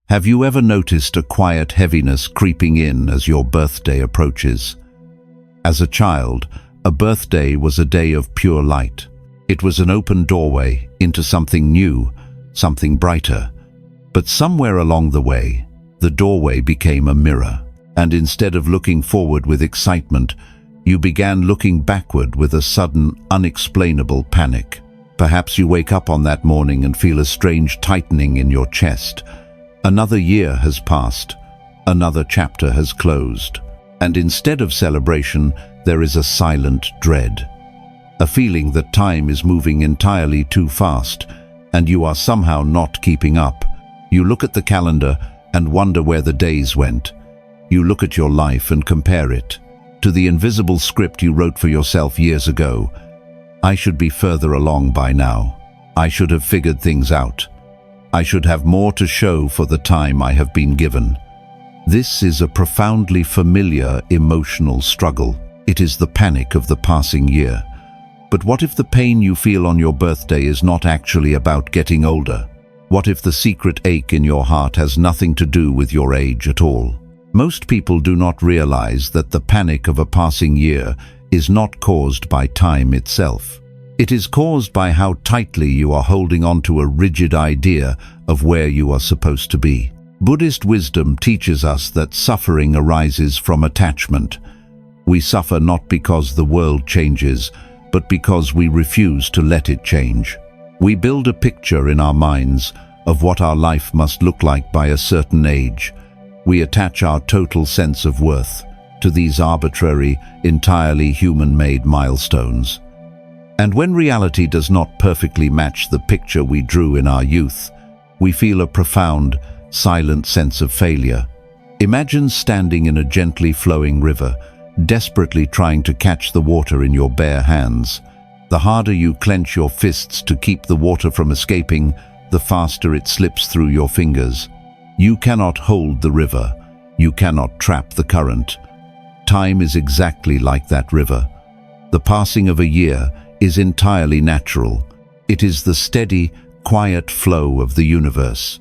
Have you ever noticed a quiet heaviness creeping in as your birthday approaches? As a child, a birthday was a day of pure light. It was an open doorway into something new, something brighter. But somewhere along the way, the doorway became a mirror. And instead of looking forward with excitement, you began looking backward with a sudden, unexplainable panic. Perhaps you wake up on that morning and feel a strange tightening in your chest. Another year has passed, another chapter has closed, and instead of celebration, there is a silent dread. A feeling that time is moving entirely too fast, and you are somehow not keeping up. You look at the calendar and wonder where the days went. You look at your life and compare it to the invisible script you wrote for yourself years ago. I should be further along by now. I should have figured things out. I should have more to show for the time I have been given. This is a profoundly familiar emotional struggle. It is the panic of the passing year. But what if the pain you feel on your birthday is not actually about getting older? What if the secret ache in your heart has nothing to do with your age at all? Most people do not realize that the panic of a passing year is not caused by time itself. It is caused by how tightly you are holding on to a rigid idea of where you are supposed to be. Buddhist wisdom teaches us that suffering arises from attachment. We suffer not because the world changes, but because we refuse to let it change. We build a picture in our minds of what our life must look like by a certain age. We attach our total sense of worth to these arbitrary, entirely human-made milestones. And when reality does not perfectly match the picture we drew in our youth, we feel a profound, silent sense of failure. Imagine standing in a gently flowing river, desperately trying to catch the water in your bare hands. The harder you clench your fists to keep the water from escaping, the faster it slips through your fingers. You cannot hold the river. You cannot trap the current. Time is exactly like that river. The passing of a year is entirely natural. It is the steady, quiet flow of the universe.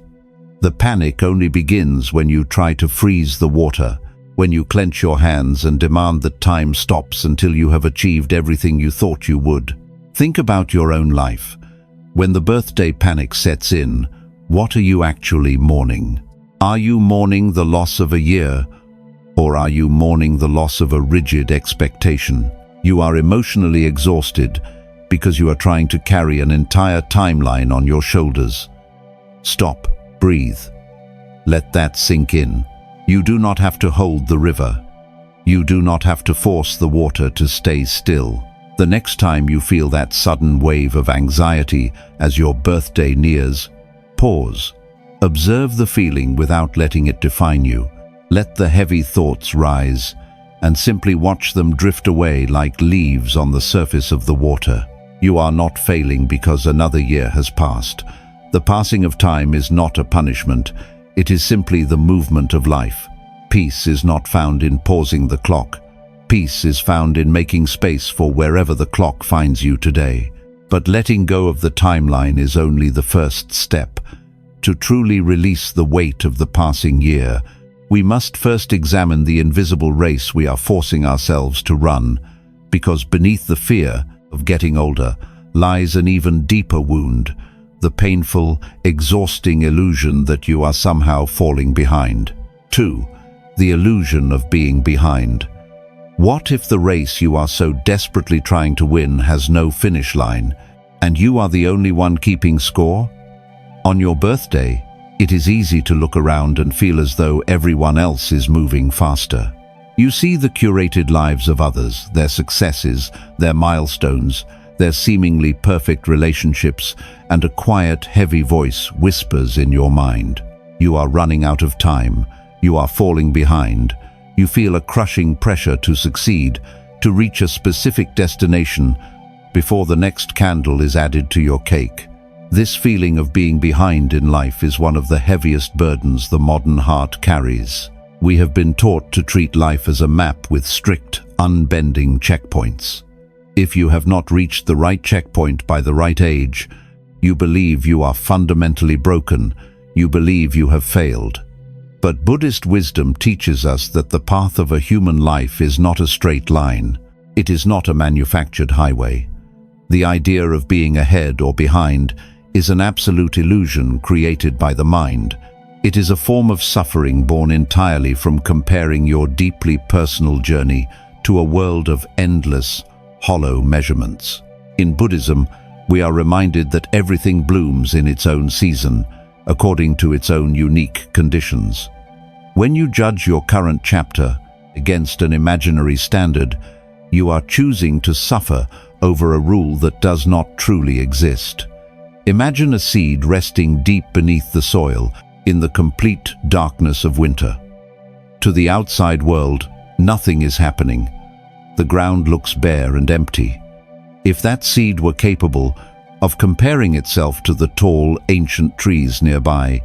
The panic only begins when you try to freeze the water, when you clench your hands and demand that time stops until you have achieved everything you thought you would. Think about your own life. When the birthday panic sets in, what are you actually mourning? Are you mourning the loss of a year, or are you mourning the loss of a rigid expectation? You are emotionally exhausted because you are trying to carry an entire timeline on your shoulders. Stop, breathe. Let that sink in. You do not have to hold the river. You do not have to force the water to stay still. The next time you feel that sudden wave of anxiety as your birthday nears, pause. Observe the feeling without letting it define you. Let the heavy thoughts rise, and simply watch them drift away like leaves on the surface of the water. You are not failing because another year has passed. The passing of time is not a punishment. It is simply the movement of life. Peace is not found in pausing the clock. Peace is found in making space for wherever the clock finds you today. But letting go of the timeline is only the first step. To truly release the weight of the passing year, we must first examine the invisible race we are forcing ourselves to run, because beneath the fear of getting older lies an even deeper wound, the painful, exhausting illusion that you are somehow falling behind. 2. The illusion of being behind. What if the race you are so desperately trying to win has no finish line, and you are the only one keeping score? On your birthday, it is easy to look around and feel as though everyone else is moving faster. You see the curated lives of others, their successes, their milestones, their seemingly perfect relationships, and a quiet, heavy voice whispers in your mind. You are running out of time. You are falling behind. You feel a crushing pressure to succeed, to reach a specific destination before the next candle is added to your cake. This feeling of being behind in life is one of the heaviest burdens the modern heart carries. We have been taught to treat life as a map with strict, unbending checkpoints. If you have not reached the right checkpoint by the right age, you believe you are fundamentally broken, you believe you have failed. But Buddhist wisdom teaches us that the path of a human life is not a straight line. It is not a manufactured highway. The idea of being ahead or behind is an absolute illusion created by the mind. It is a form of suffering born entirely from comparing your deeply personal journey to a world of endless, hollow measurements. In Buddhism, we are reminded that everything blooms in its own season, according to its own unique conditions. When you judge your current chapter against an imaginary standard, you are choosing to suffer over a rule that does not truly exist. Imagine a seed resting deep beneath the soil in the complete darkness of winter. To the outside world, nothing is happening. The ground looks bare and empty. If that seed were capable of comparing itself to the tall, ancient trees nearby,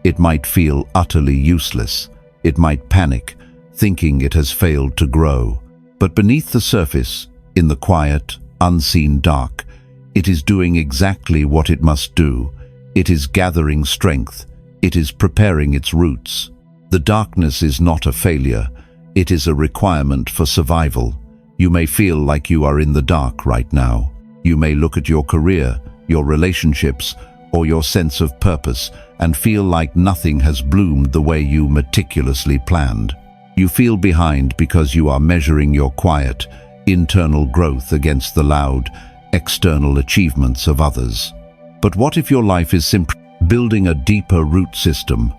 it might feel utterly useless. It might panic, thinking it has failed to grow. But beneath the surface, in the quiet, unseen dark, it is doing exactly what it must do. It is gathering strength. It is preparing its roots. The darkness is not a failure. It is a requirement for survival. You may feel like you are in the dark right now. You may look at your career, your relationships, or your sense of purpose and feel like nothing has bloomed the way you meticulously planned. You feel behind because you are measuring your quiet, internal growth against the loud, external achievements of others. But what if your life is simply building a deeper root system?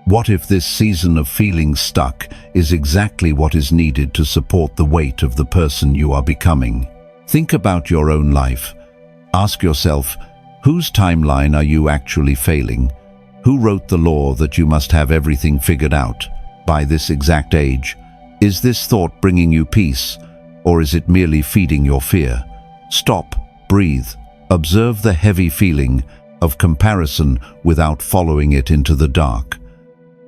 What if this season of feeling stuck is exactly what is needed to support the weight of the person you are becoming? Think about your own life. Ask yourself, whose timeline are you actually failing? Who wrote the law that you must have everything figured out by this exact age? Is this thought bringing you peace, or is it merely feeding your fear? Stop, breathe, observe the heavy feeling of comparison without following it into the dark.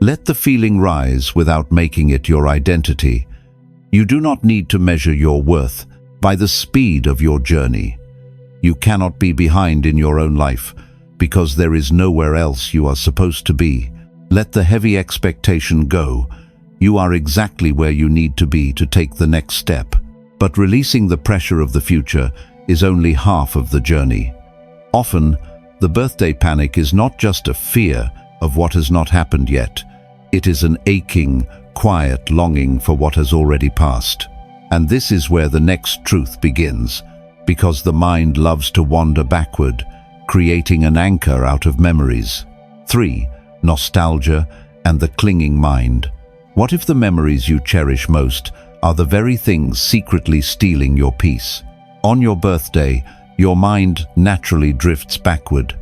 Let the feeling rise without making it your identity. You do not need to measure your worth by the speed of your journey. You cannot be behind in your own life because there is nowhere else you are supposed to be. Let the heavy expectation go. You are exactly where you need to be to take the next step. But releasing the pressure of the future is only half of the journey. Often, the birthday panic is not just a fear of what has not happened yet. It is an aching, quiet longing for what has already passed. And this is where the next truth begins, because the mind loves to wander backward, creating an anchor out of memories. 3. Nostalgia and the clinging mind. What if the memories you cherish most are the very things secretly stealing your peace? On your birthday, your mind naturally drifts backward.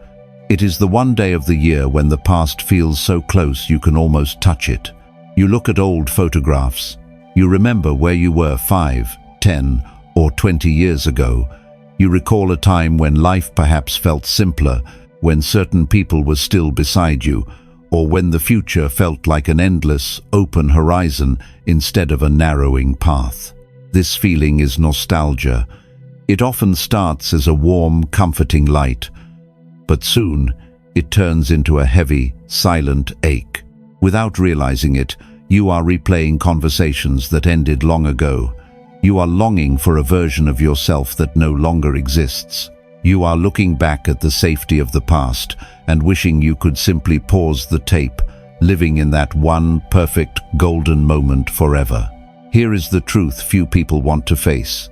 It is the one day of the year when the past feels so close you can almost touch it. You look at old photographs. You remember where you were 5, 10, or 20 years ago. You recall a time when life perhaps felt simpler, when certain people were still beside you, or when the future felt like an endless, open horizon instead of a narrowing path. This feeling is nostalgia. It often starts as a warm, comforting light, but soon it turns into a heavy, silent ache. Without realizing it, you are replaying conversations that ended long ago. You are longing for a version of yourself that no longer exists. You are looking back at the safety of the past and wishing you could simply pause the tape, living in that one perfect golden moment forever. Here is the truth few people want to face.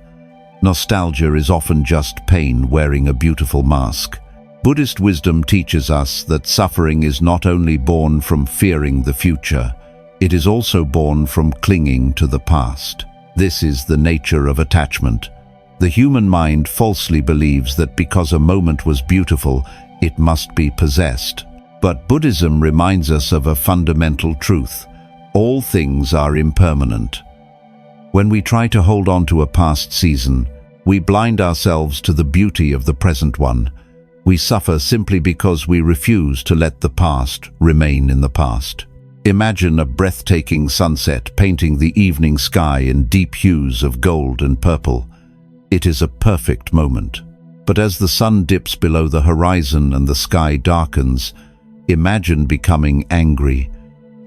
Nostalgia is often just pain wearing a beautiful mask. Buddhist wisdom teaches us that suffering is not only born from fearing the future, it is also born from clinging to the past. This is the nature of attachment. The human mind falsely believes that because a moment was beautiful, it must be possessed. But Buddhism reminds us of a fundamental truth. All things are impermanent. When we try to hold on to a past season, we blind ourselves to the beauty of the present one. We suffer simply because we refuse to let the past remain in the past. Imagine a breathtaking sunset painting the evening sky in deep hues of gold and purple. It is a perfect moment. But as the sun dips below the horizon and the sky darkens, Imagine becoming angry.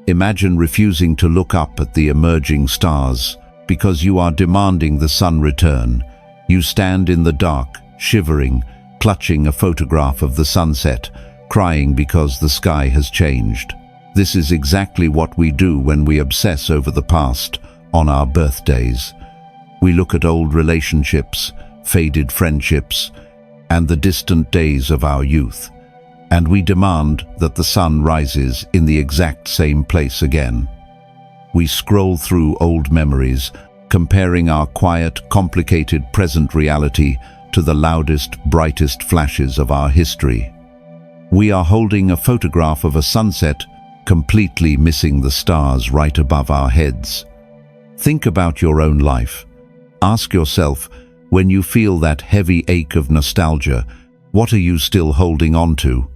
Imagine refusing to look up at the emerging stars because you are demanding the sun return. You stand in the dark, shivering, clutching a photograph of the sunset, crying because the sky has changed. This is exactly what we do when we obsess over the past on our birthdays. We look at old relationships, faded friendships, and the distant days of our youth, and we demand that the sun rises in the exact same place again. We scroll through old memories, comparing our quiet, complicated present reality to the loudest, brightest flashes of our history. We are holding a photograph of a sunset, completely missing the stars right above our heads. Think about your own life. Ask yourself, when you feel that heavy ache of nostalgia, what are you still holding on to?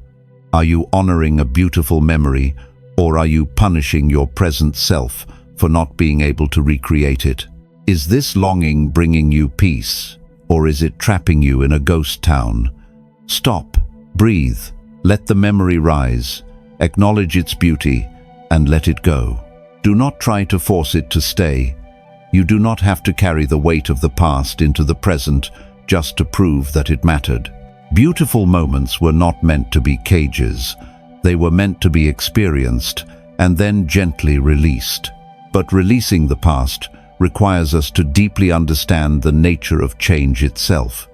Are you honoring a beautiful memory, or are you punishing your present self for not being able to recreate it? Is this longing bringing you peace, or is it trapping you in a ghost town? Stop, breathe, let the memory rise, acknowledge its beauty, and let it go. Do not try to force it to stay. You do not have to carry the weight of the past into the present just to prove that it mattered. Beautiful moments were not meant to be cages. They were meant to be experienced and then gently released. But releasing the past requires us to deeply understand the nature of change itself.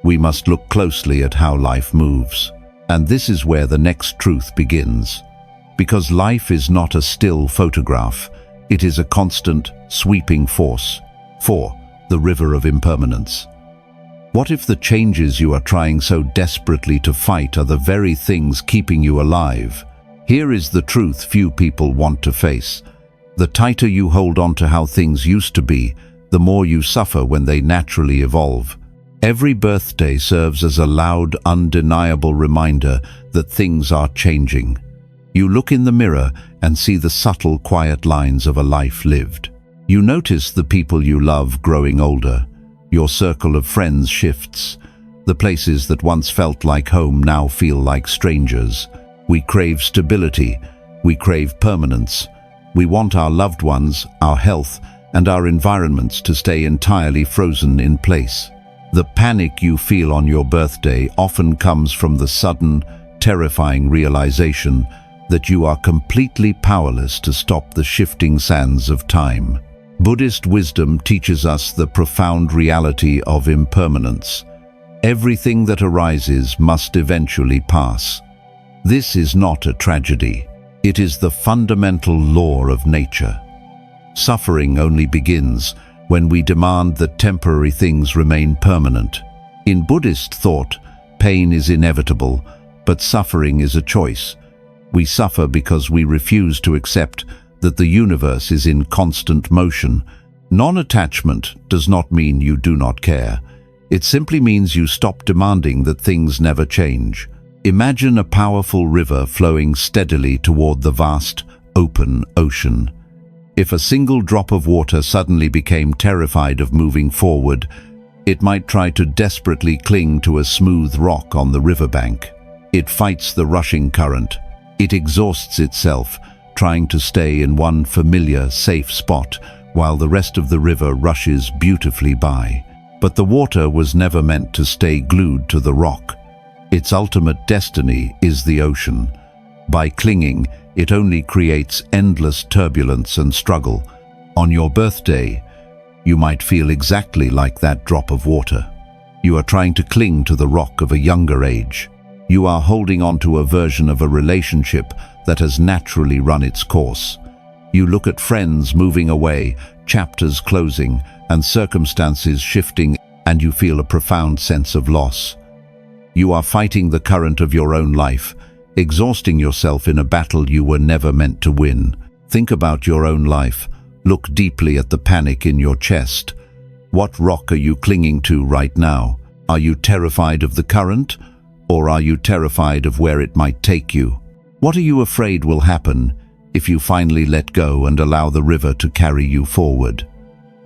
We must look closely at how life moves. And this is where the next truth begins. Because life is not a still photograph, it is a constant, sweeping force. 4. The river of impermanence. What if the changes you are trying so desperately to fight are the very things keeping you alive? Here is the truth few people want to face. The tighter you hold on to how things used to be, the more you suffer when they naturally evolve. Every birthday serves as a loud, undeniable reminder that things are changing. You look in the mirror and see the subtle, quiet lines of a life lived. You notice the people you love growing older. Your circle of friends shifts. The places that once felt like home now feel like strangers. We crave stability. We crave permanence. We want our loved ones, our health, and our environments to stay entirely frozen in place. The panic you feel on your birthday often comes from the sudden, terrifying realization that you are completely powerless to stop the shifting sands of time. Buddhist wisdom teaches us the profound reality of impermanence. Everything that arises must eventually pass. This is not a tragedy. It is the fundamental law of nature. Suffering only begins when we demand that temporary things remain permanent. In Buddhist thought, pain is inevitable, but suffering is a choice. We suffer because we refuse to accept that the universe is in constant motion. Non-attachment does not mean you do not care. It simply means you stop demanding that things never change. Imagine a powerful river flowing steadily toward the vast, open ocean. If a single drop of water suddenly became terrified of moving forward, it might try to desperately cling to a smooth rock on the riverbank. It fights the rushing current. It exhausts itself, trying to stay in one familiar, safe spot while the rest of the river rushes beautifully by. But the water was never meant to stay glued to the rock. Its ultimate destiny is the ocean. By clinging, it only creates endless turbulence and struggle. On your birthday, you might feel exactly like that drop of water. You are trying to cling to the rock of a younger age. You are holding on to a version of a relationship that has naturally run its course. You look at friends moving away, chapters closing, and circumstances shifting, and you feel a profound sense of loss. You are fighting the current of your own life, exhausting yourself in a battle you were never meant to win. Think about your own life. Look deeply at the panic in your chest. What rock are you clinging to right now? Are you terrified of the current, or are you terrified of where it might take you? What are you afraid will happen if you finally let go and allow the river to carry you forward?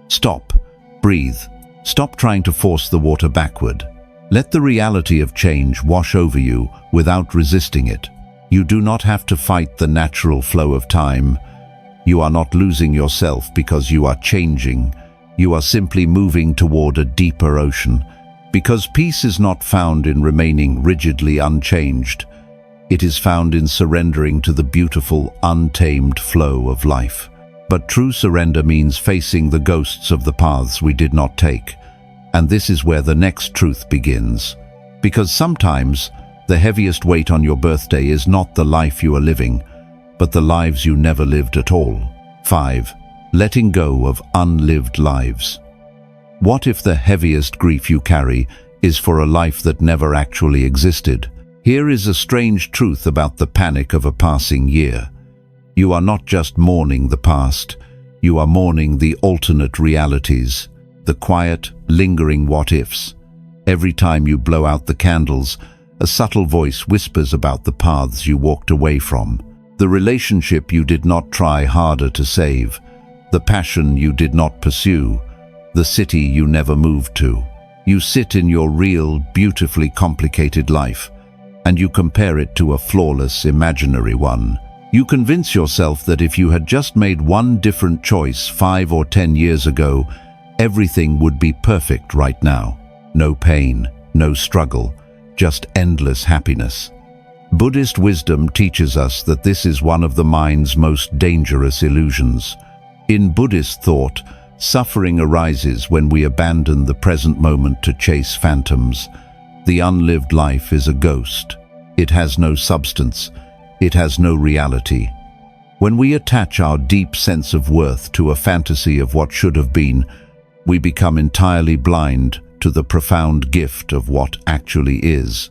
Stop. Breathe. Stop trying to force the water backward. Let the reality of change wash over you without resisting it. You do not have to fight the natural flow of time. You are not losing yourself because you are changing. You are simply moving toward a deeper ocean. Because peace is not found in remaining rigidly unchanged. It is found in surrendering to the beautiful, untamed flow of life. But true surrender means facing the ghosts of the paths we did not take. And this is where the next truth begins. Because sometimes, the heaviest weight on your birthday is not the life you are living, but the lives you never lived at all. 5. Letting go of unlived lives. What if the heaviest grief you carry is for a life that never actually existed? Here is a strange truth about the panic of a passing year. You are not just mourning the past, you are mourning the alternate realities, the quiet, lingering what-ifs. Every time you blow out the candles, a subtle voice whispers about the paths you walked away from, the relationship you did not try harder to save, the passion you did not pursue, the city you never moved to. You sit in your real, beautifully complicated life, and you compare it to a flawless, imaginary one. You convince yourself that if you had just made one different choice 5 or 10 years ago, everything would be perfect right now. No pain, no struggle, just endless happiness. Buddhist wisdom teaches us that this is one of the mind's most dangerous illusions. In Buddhist thought, suffering arises when we abandon the present moment to chase phantoms. The unlived life is a ghost. It has no substance. It has no reality. When we attach our deep sense of worth to a fantasy of what should have been, we become entirely blind to the profound gift of what actually is.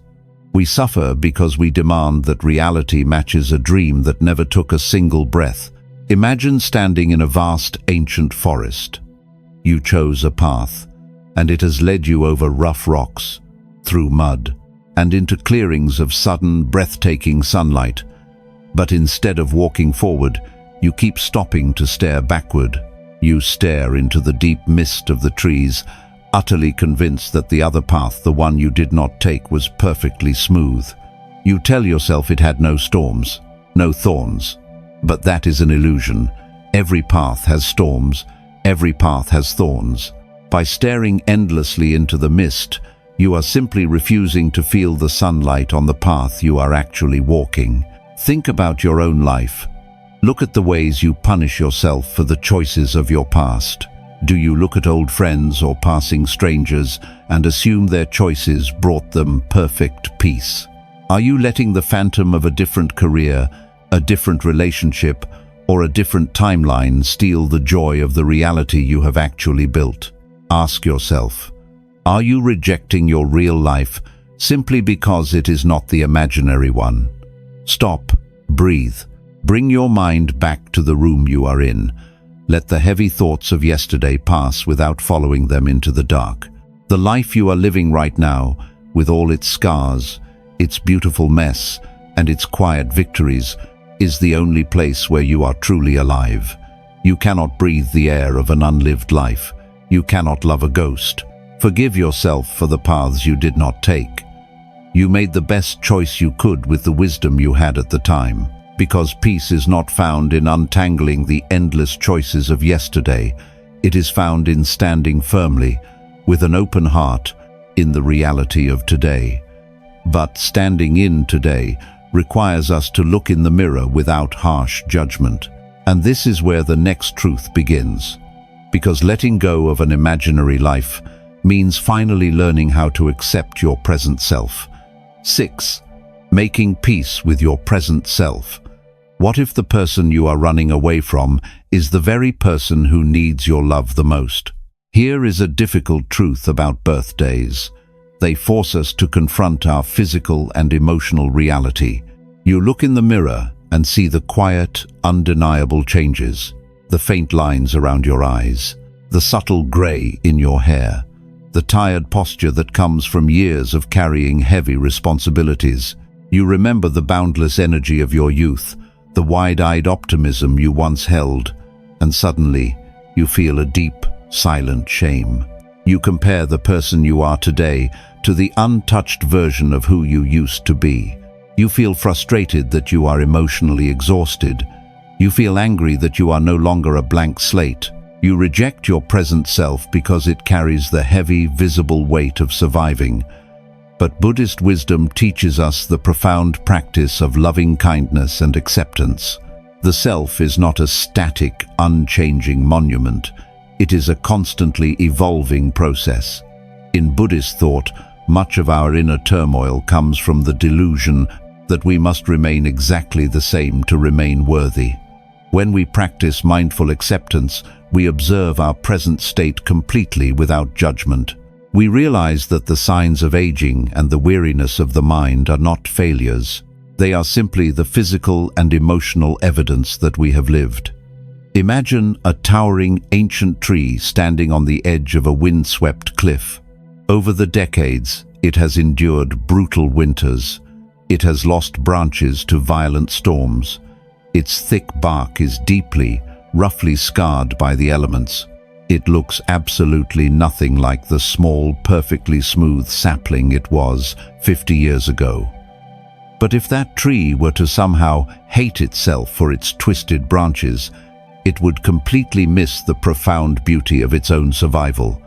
We suffer because we demand that reality matches a dream that never took a single breath. Imagine standing in a vast, ancient forest. You chose a path, and it has led you over rough rocks, through mud, and into clearings of sudden, breathtaking sunlight. But instead of walking forward, you keep stopping to stare backward. You stare into the deep mist of the trees, utterly convinced that the other path, the one you did not take, was perfectly smooth. You tell yourself it had no storms, no thorns. But that is an illusion. Every path has storms, every path has thorns. By staring endlessly into the mist, you are simply refusing to feel the sunlight on the path you are actually walking. Think about your own life. Look at the ways you punish yourself for the choices of your past. Do you look at old friends or passing strangers and assume their choices brought them perfect peace? Are you letting the phantom of a different career, a different relationship, or a different timeline steal the joy of the reality you have actually built? Ask yourself, are you rejecting your real life simply because it is not the imaginary one? Stop, breathe, bring your mind back to the room you are in. Let the heavy thoughts of yesterday pass without following them into the dark. The life you are living right now, with all its scars, its beautiful mess, and its quiet victories, is the only place where you are truly alive. You cannot breathe the air of an unlived life. You cannot love a ghost. Forgive yourself for the paths you did not take. You made the best choice you could with the wisdom you had at the time. Because peace is not found in untangling the endless choices of yesterday. It is found in standing firmly, with an open heart, in the reality of today. But standing in today requires us to look in the mirror without harsh judgment. And this is where the next truth begins. Because letting go of an imaginary life means finally learning how to accept your present self. 6. Making peace with your present self. What if the person you are running away from is the very person who needs your love the most? Here is a difficult truth about birthdays. They force us to confront our physical and emotional reality. You look in the mirror and see the quiet, undeniable changes, the faint lines around your eyes, the subtle gray in your hair, the tired posture that comes from years of carrying heavy responsibilities. You remember the boundless energy of your youth, the wide-eyed optimism you once held, and suddenly you feel a deep, silent shame. You compare the person you are today to the untouched version of who you used to be. You feel frustrated that you are emotionally exhausted. You feel angry that you are no longer a blank slate. You reject your present self because it carries the heavy, visible weight of surviving. But Buddhist wisdom teaches us the profound practice of loving kindness and acceptance. The self is not a static, unchanging monument. It is a constantly evolving process. In Buddhist thought, much of our inner turmoil comes from the delusion that we must remain exactly the same to remain worthy. When we practice mindful acceptance, we observe our present state completely without judgment. We realize that the signs of aging and the weariness of the mind are not failures. They are simply the physical and emotional evidence that we have lived. Imagine a towering ancient tree standing on the edge of a windswept cliff. Over the decades, it has endured brutal winters. It has lost branches to violent storms. Its thick bark is deeply, roughly scarred by the elements. It looks absolutely nothing like the small, perfectly smooth sapling it was 50 years ago. But if that tree were to somehow hate itself for its twisted branches, it would completely miss the profound beauty of its own survival.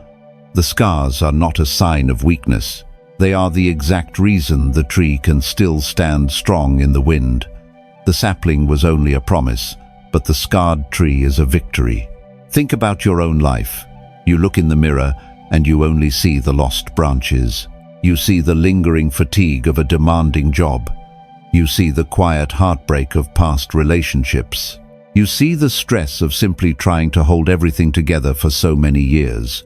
The scars are not a sign of weakness. They are the exact reason the tree can still stand strong in the wind. The sapling was only a promise, but the scarred tree is a victory. Think about your own life. You look in the mirror and you only see the lost branches. You see the lingering fatigue of a demanding job. You see the quiet heartbreak of past relationships. You see the stress of simply trying to hold everything together for so many years.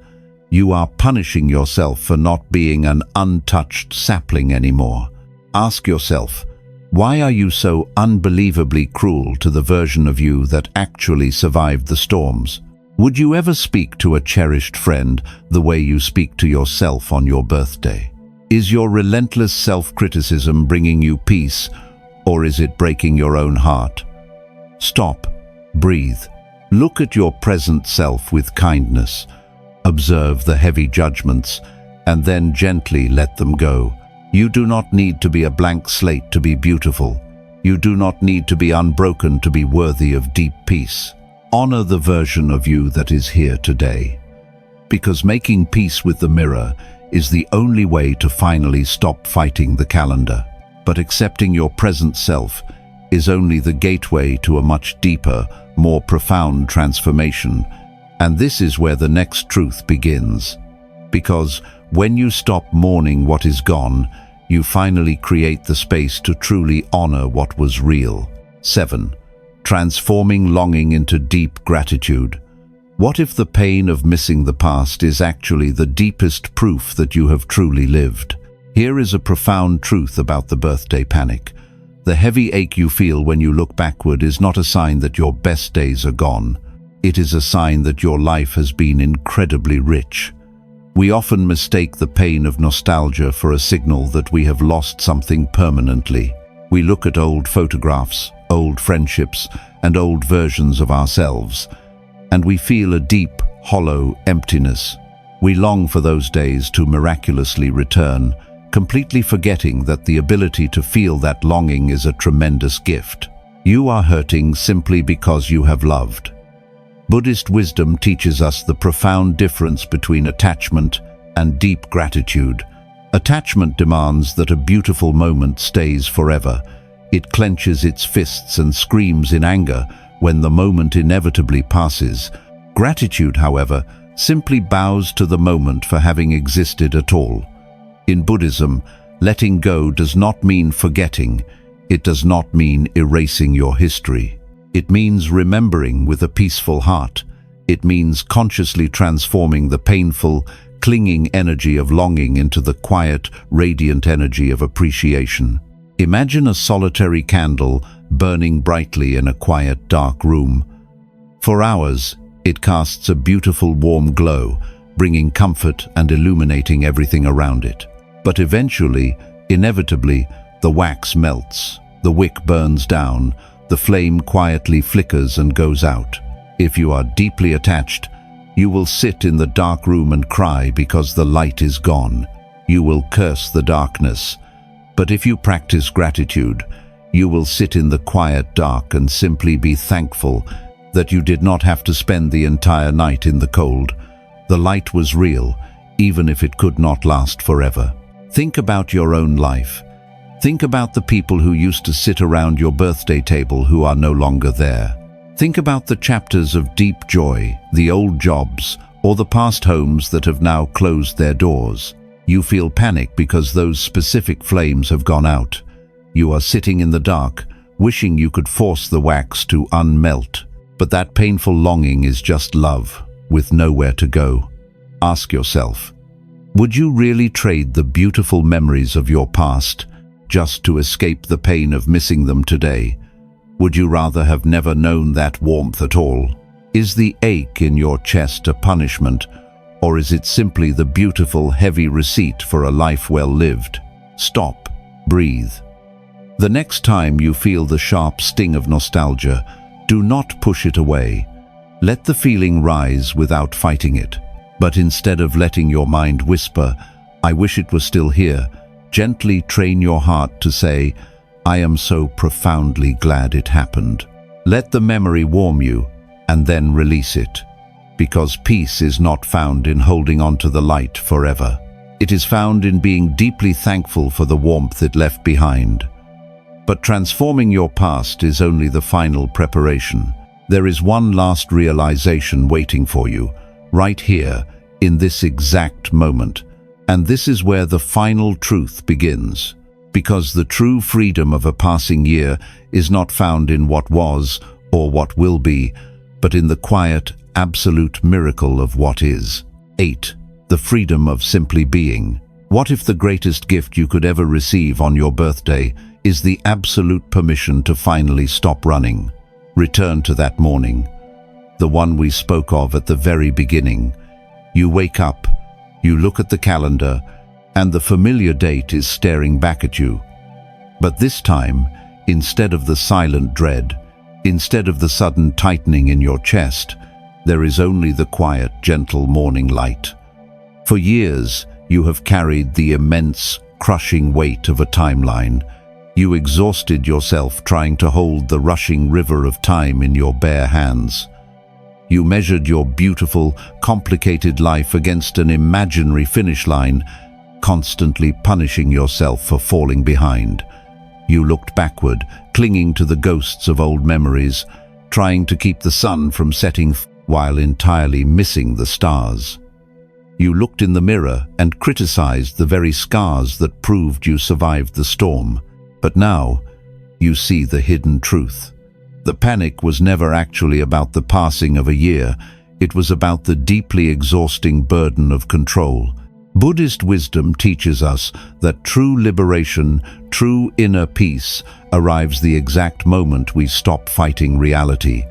You are punishing yourself for not being an untouched sapling anymore. Ask yourself, why are you so unbelievably cruel to the version of you that actually survived the storms? Would you ever speak to a cherished friend the way you speak to yourself on your birthday? Is your relentless self-criticism bringing you peace, or is it breaking your own heart? Stop, breathe, look at your present self with kindness. Observe the heavy judgments, and then gently let them go. You do not need to be a blank slate to be beautiful. You do not need to be unbroken to be worthy of deep peace. Honor the version of you that is here today. Because making peace with the mirror is the only way to finally stop fighting the calendar. But accepting your present self is only the gateway to a much deeper, more profound transformation. And this is where the next truth begins. Because when you stop mourning what is gone, you finally create the space to truly honor what was real. 7. Transforming longing into deep gratitude. What if the pain of missing the past is actually the deepest proof that you have truly lived? Here is a profound truth about the birthday panic. The heavy ache you feel when you look backward is not a sign that your best days are gone. It is a sign that your life has been incredibly rich. We often mistake the pain of nostalgia for a signal that we have lost something permanently. We look at old photographs, old friendships, and old versions of ourselves, and we feel a deep, hollow emptiness. We long for those days to miraculously return, completely forgetting that the ability to feel that longing is a tremendous gift. You are hurting simply because you have loved. Buddhist wisdom teaches us the profound difference between attachment and deep gratitude. Attachment demands that a beautiful moment stays forever. It clenches its fists and screams in anger when the moment inevitably passes. Gratitude, however, simply bows to the moment for having existed at all. In Buddhism, letting go does not mean forgetting. It does not mean erasing your history. It means remembering with a peaceful heart. It means consciously transforming the painful, clinging energy of longing into the quiet, radiant energy of appreciation. Imagine a solitary candle burning brightly in a quiet, dark room. For hours, it casts a beautiful, warm glow, bringing comfort and illuminating everything around it. But eventually, inevitably, the wax melts, the wick burns down, the flame quietly flickers and goes out. If you are deeply attached, you will sit in the dark room and cry because the light is gone. You will curse the darkness, But if you practice gratitude, you will sit in the quiet dark and simply be thankful that you did not have to spend the entire night in the cold. The light was real, even if it could not last forever. Think about your own life. Think about the people who used to sit around your birthday table who are no longer there. Think about the chapters of deep joy, the old jobs, or the past homes that have now closed their doors. You feel panic because those specific flames have gone out. You are sitting in the dark, wishing you could force the wax to unmelt. But that painful longing is just love, with nowhere to go. Ask yourself, would you really trade the beautiful memories of your past just to escape the pain of missing them today? Would you rather have never known that warmth at all? Is the ache in your chest a punishment, or is it simply the beautiful, heavy receipt for a life well lived? Stop, breathe. The next time you feel the sharp sting of nostalgia, do not push it away. Let the feeling rise without fighting it. But instead of letting your mind whisper, "I wish it was still here," gently train your heart to say, "I am so profoundly glad it happened." Let the memory warm you, and then release it. Because peace is not found in holding on to the light forever. It is found in being deeply thankful for the warmth it left behind. But transforming your past is only the final preparation. There is one last realization waiting for you, right here, in this exact moment. And this is where the final truth begins. Because the true freedom of a passing year is not found in what was or what will be, but in the quiet, absolute miracle of what is. 8. The freedom of simply being. What if the greatest gift you could ever receive on your birthday is the absolute permission to finally stop running? Return to that morning, the one we spoke of at the very beginning. You wake up, you look at the calendar, and the familiar date is staring back at you. But this time, instead of the silent dread, instead of the sudden tightening in your chest, there is only the quiet, gentle morning light. For years, you have carried the immense, crushing weight of a timeline. You exhausted yourself trying to hold the rushing river of time in your bare hands. You measured your beautiful, complicated life against an imaginary finish line, constantly punishing yourself for falling behind. You looked backward, clinging to the ghosts of old memories, trying to keep the sun from setting while entirely missing the stars. You looked in the mirror and criticized the very scars that proved you survived the storm. But now, you see the hidden truth. The panic was never actually about the passing of a year. It was about the deeply exhausting burden of control. Buddhist wisdom teaches us that true liberation, true inner peace, arrives the exact moment we stop fighting reality.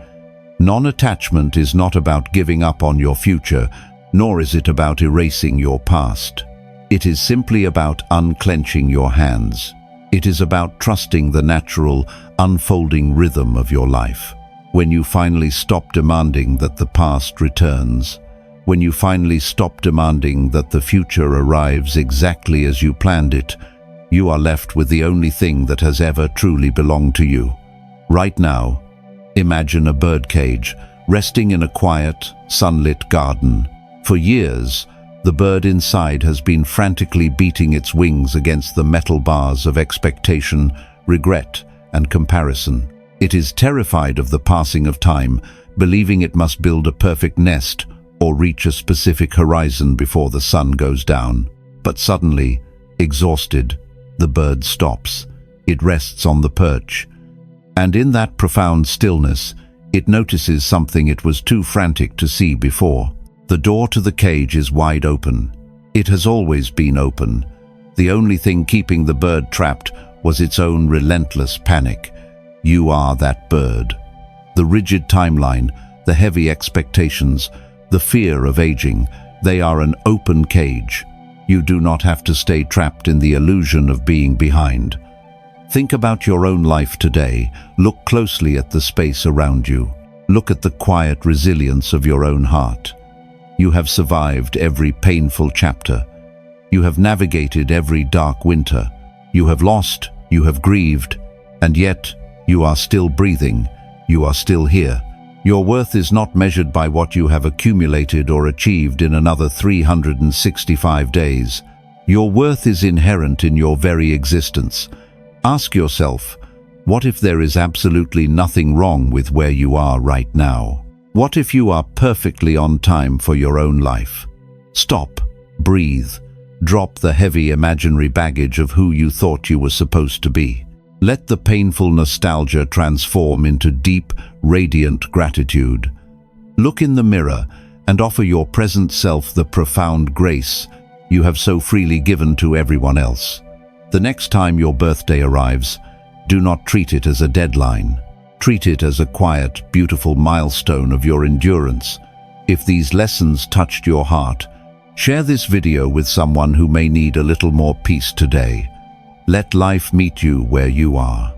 Non-attachment is not about giving up on your future, nor is it about erasing your past. It is simply about unclenching your hands. It is about trusting the natural, unfolding rhythm of your life. When you finally stop demanding that the past returns, when you finally stop demanding that the future arrives exactly as you planned it, you are left with the only thing that has ever truly belonged to you. Right now, imagine a birdcage resting in a quiet, sunlit garden. For years, the bird inside has been frantically beating its wings against the metal bars of expectation, regret, and comparison. It is terrified of the passing of time, believing it must build a perfect nest or reach a specific horizon before the sun goes down. But suddenly, exhausted, the bird stops. It rests on the perch. And in that profound stillness, it notices something it was too frantic to see before. The door to the cage is wide open. It has always been open. The only thing keeping the bird trapped was its own relentless panic. You are that bird. The rigid timeline, the heavy expectations, the fear of aging, they are an open cage. You do not have to stay trapped in the illusion of being behind. Think about your own life today. Look closely at the space around you. Look at the quiet resilience of your own heart. You have survived every painful chapter. You have navigated every dark winter. You have lost, you have grieved, and yet you are still breathing, you are still here. Your worth is not measured by what you have accumulated or achieved in another 365 days. Your worth is inherent in your very existence. Ask yourself, what if there is absolutely nothing wrong with where you are right now? What if you are perfectly on time for your own life? Stop, breathe, drop the heavy imaginary baggage of who you thought you were supposed to be. Let the painful nostalgia transform into deep, radiant gratitude. Look in the mirror and offer your present self the profound grace you have so freely given to everyone else. The next time your birthday arrives, do not treat it as a deadline. Treat it as a quiet, beautiful milestone of your endurance. If these lessons touched your heart, share this video with someone who may need a little more peace today. Let life meet you where you are.